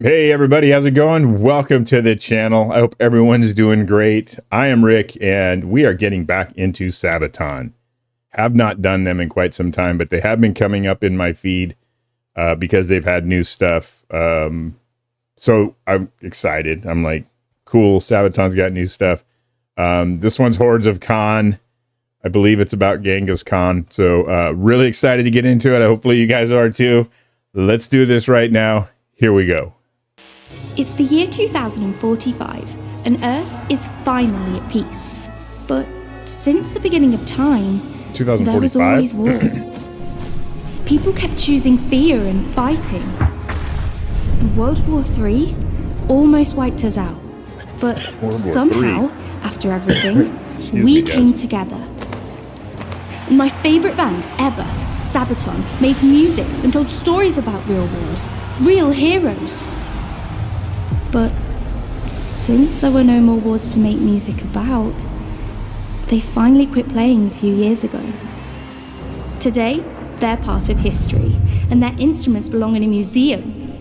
Hey everybody, how's it going? Welcome to the channel. I hope everyone's doing great. I am Rick and we are getting back into SABATON. Have not done them in quite some time, but they have been coming up in my feed because they've had new stuff. So I'm excited. I'm like, cool, SABATON's got new stuff. This one's Hordes of Khan. I believe it's about Genghis Khan. So really excited to get into it. Hopefully you guys are too. Let's do this right now. Here we go. It's the year 2045, and Earth is finally at peace. But since the beginning of time, 2045? there was always war. People kept choosing fear and fighting. And World War III almost wiped us out. But somehow, after everything, we came together. And my favourite band ever, SABATON, made music and told stories about real wars, real heroes. But since there were no more wars to make music about, they finally quit playing a few years ago. Today, they're part of history, and their instruments belong in a museum.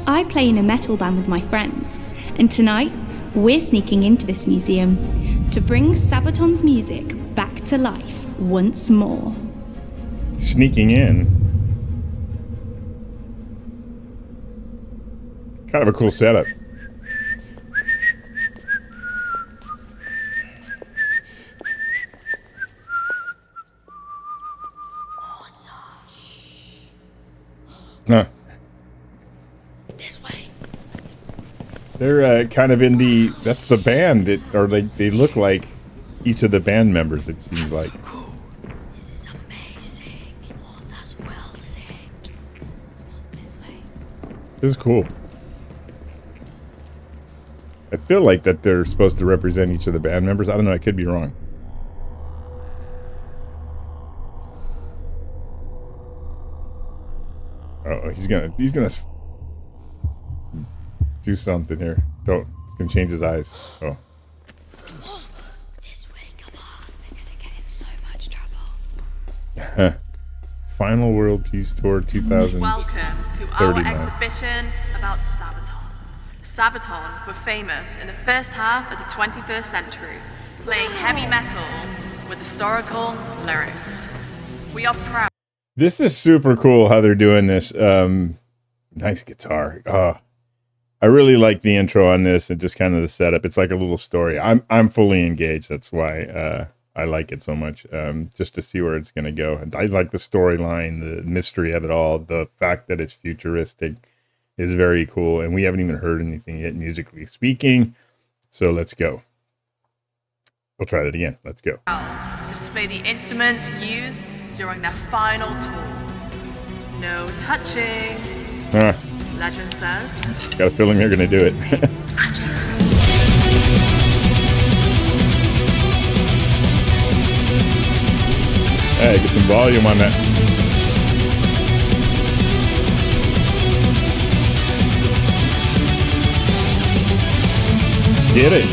I play in a metal band with my friends, and tonight, we're sneaking into this museum to bring SABATON's music back to life once more. Sneaking in. Kind of a cool setup. Huh. This way. They're kind of in the, that's the band, or they look like each of the band members, it seems like. So cool. This is amazing. Oh, that's well said. This way. This is cool. I feel like that they're supposed to represent each of the band members. I don't know, I could be wrong. Uh-oh, he's gonna do something here. He's gonna change his eyes. Oh. This way, come on. We're gonna get in so much trouble. Final World Peace Tour 2039. Welcome to our exhibition about SABATON. SABATON were famous in the first half of the 21st century, playing heavy metal with historical lyrics. We are proud. This is super cool how they're doing this. Nice guitar. I really like the intro on this and just kind of the setup. It's like a little story. I'm fully engaged. That's why I like it so much. Just to see where it's going to go. And I like the storyline, the mystery of it all. The fact that it's futuristic is very cool. And we haven't even heard anything yet, musically speaking. So let's go. We'll try that again. Let's go. To display the instruments used during their final tour. No touching. Legend says. Got a feeling they're going to do it. Hey, get some volume on that. Get it.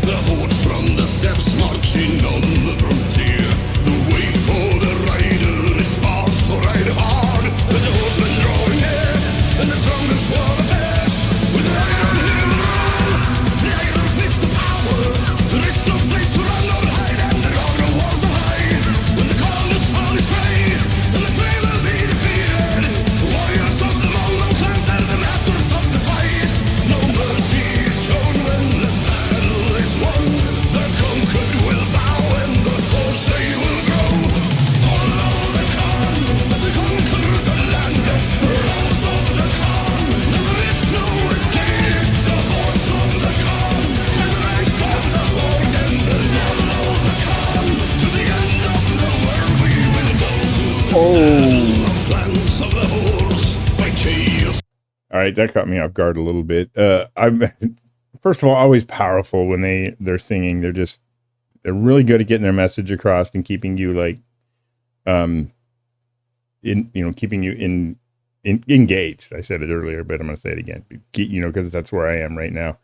The hordes from the steppes marching on the frontier. The way for the rider is fast, so ride hard. There's a horseman drawing near, and the strongest for the best. With the iron he will rule, the iron fist of power. There is no place to run or hide, and the road of war so high. When the calmness fall is grey, and the prey will be defeated. Warriors of the Mongol clans, they're the masters of the fight. No mercy is shown when the battle is won. The conquered will bow and the horse they will grow. Follow the Khan as they conquer the land. The rolls of the Khan, there is no escape. The hordes of the Khan, to the ranks of the horde, and then follow the Khan. To the end of the world we will go to the plans of the horse by chaos. All right, that caught me off guard a little bit. I'm first of all always powerful when they're singing. They're really good at getting their message across and keeping you like, keeping you engaged. I said it earlier, but I'm going to say it again. Because that's where I am right now.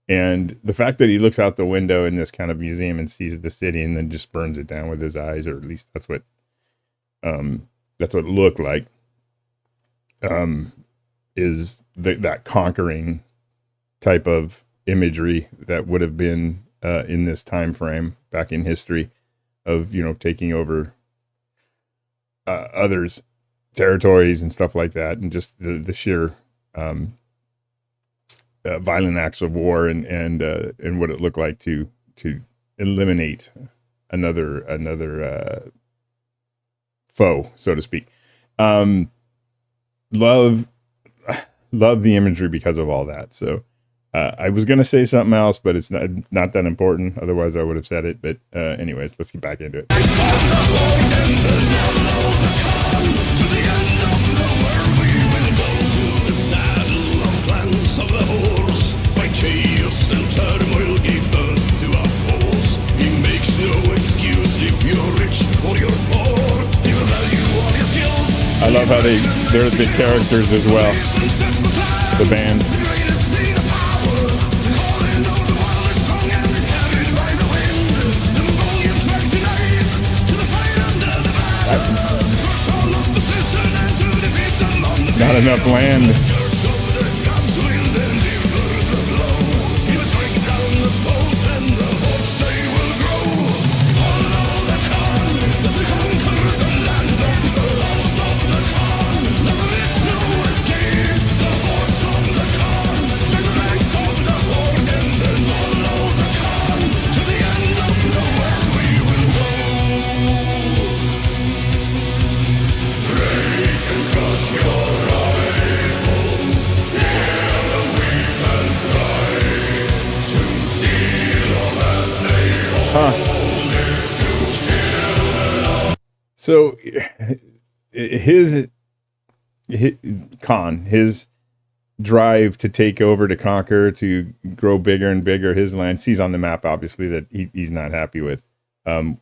And the fact that he looks out the window in this kind of museum and sees the city and then just burns it down with his eyes, or at least that's what it looked like. is that conquering type of imagery that would have been in this time frame back in history of, you know, taking over others' territories and stuff like that, and just the sheer violent acts of war and what it looked like to eliminate another foe, so to speak. Love the imagery because of all that. So I was going to say something else, but it's not that important. Otherwise I would have said it. But anyways, let's get back into it. I love how they're the characters as well. The band. Not enough land. So his drive to take over, to conquer, to grow bigger and bigger his land, sees on the map obviously that he's not happy with how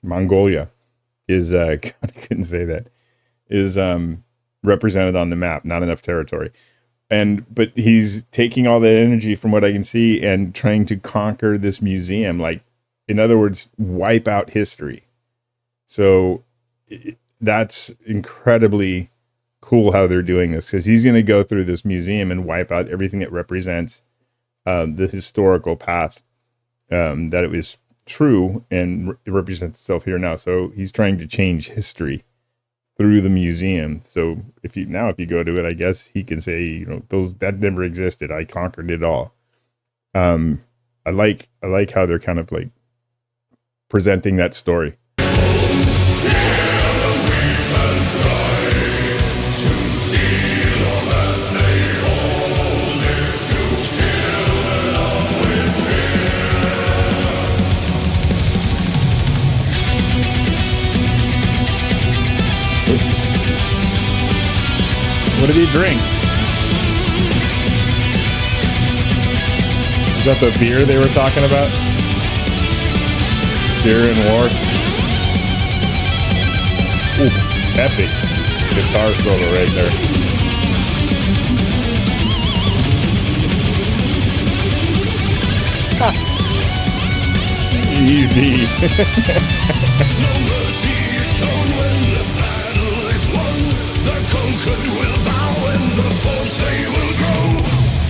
Mongolia is I couldn't say that, is represented on the map. Not enough territory. But he's taking all that energy, from what I can see, and trying to conquer this museum. Like, in other words, wipe out history. So that's incredibly cool how they're doing this, because he's going to go through this museum and wipe out everything that represents the historical path, that it was true, and it represents itself here now. So he's trying to change history through the museum. So if you go to it, I guess he can say, you know, that never existed. I conquered it all. I like how they're kind of like presenting that story. What did he drink? Is that the beer they were talking about? Beer and war. Ooh, epic guitar solo right there. Ha. Easy. No mercy is shown when the battle is won. The conquered will bow and the foes they will grow.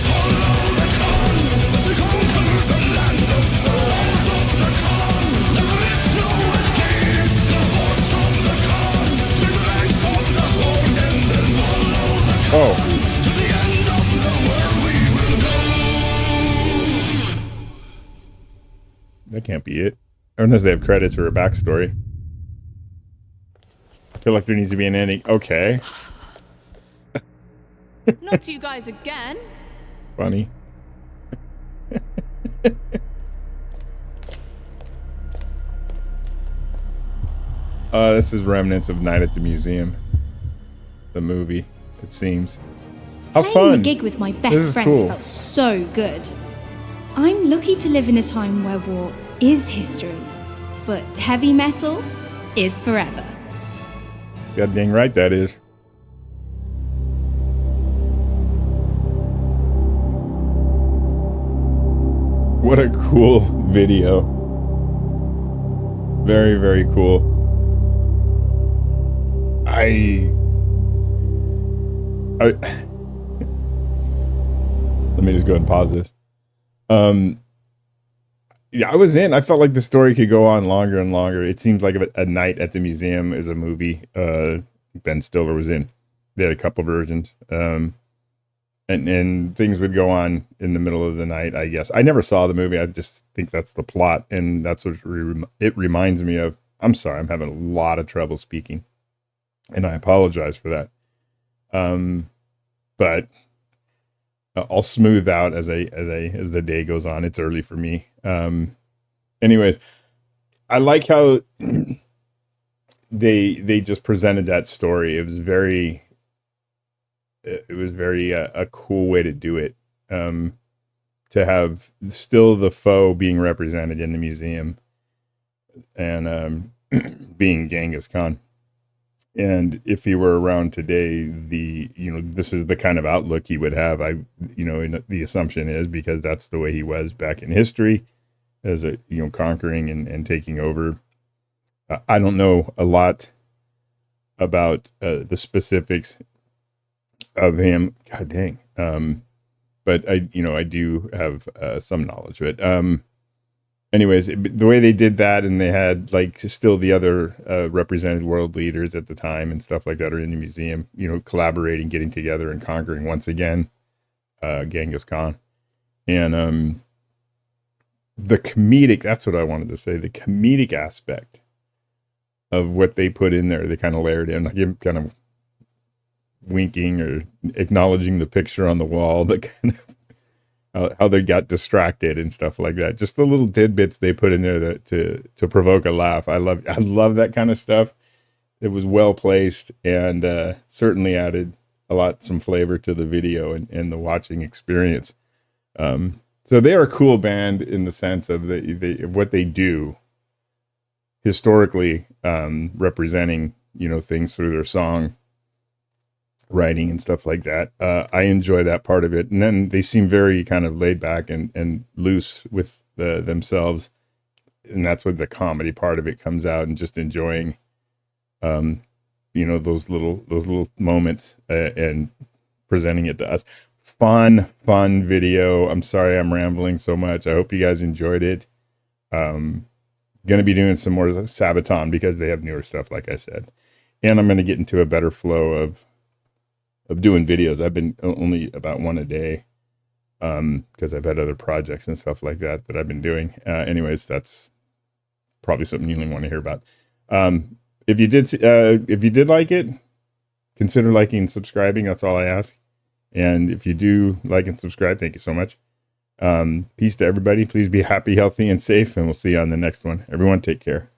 Follow the Khan as they conquer the land of the hordes of the Khan. There is no escape. The hordes of the Khan. Through the ranks of the horde and then follow the Khan. To the end of the world we will go. That can't be it. Unless they have credits or a backstory. I feel like there needs to be an ending. Okay. Not you guys again. Funny. This is remnants of Night at the Museum. The movie, it seems. How Playing fun. the gig with my best friends felt so good. I'm lucky to live in a time where war is history, but heavy metal is forever. God dang right that is. What a cool video. Very, very cool. let me just go ahead and pause this. Yeah, I was in. I felt like the story could go on longer and longer. It seems like a night at the museum is a movie. Ben Stiller was in. They had a couple versions. And things would go on in the middle of the night, I guess. I never saw the movie. I just think that's the plot, and that's what it reminds me of. I'm sorry, I'm having a lot of trouble speaking, and I apologize for that. But I'll smooth out as the day goes on. It's early for me. Anyways, I like how they just presented that story. It was very a cool way to do it. To have still the foe being represented in the museum, and being Genghis Khan. And if he were around today, this is the kind of outlook he would have. The assumption is, because that's the way he was back in history, as conquering and taking over. I don't know a lot about the specifics of him. God dang. But I do have some knowledge of it. Anyways, the way they did that, and they had still the other represented world leaders at the time and stuff like that are in the museum, collaborating, getting together and conquering once again, Genghis Khan. And the comedic, that's what I wanted to say, the comedic aspect of what they put in there, they kind of layered in, like kind of winking or acknowledging the picture on the wall, that kind of how they got distracted and stuff like that. Just the little tidbits they put in there to provoke a laugh. I love that kind of stuff. It was well placed, and certainly added some flavor to the video and the watching experience. So they are a cool band in the sense of what they do historically, representing things through their song writing and stuff like that. I enjoy that part of it. And then they seem very kind of laid back and loose with themselves. And that's what the comedy part of it comes out, and just enjoying, those little moments, and presenting it to us. Fun video. I'm sorry I'm rambling so much. I hope you guys enjoyed it. Going to be doing some more SABATON because they have newer stuff, like I said. And I'm going to get into a better flow of doing videos. I've been only about one a day, because I've had other projects and stuff like that I've been doing. Anyways, that's probably something you only want to hear about. If you did like it, consider liking and subscribing. That's all I ask. And if you do like and subscribe, thank you so much. Peace to everybody. Please be happy, healthy, and safe, and we'll see you on the next one. Everyone, take care.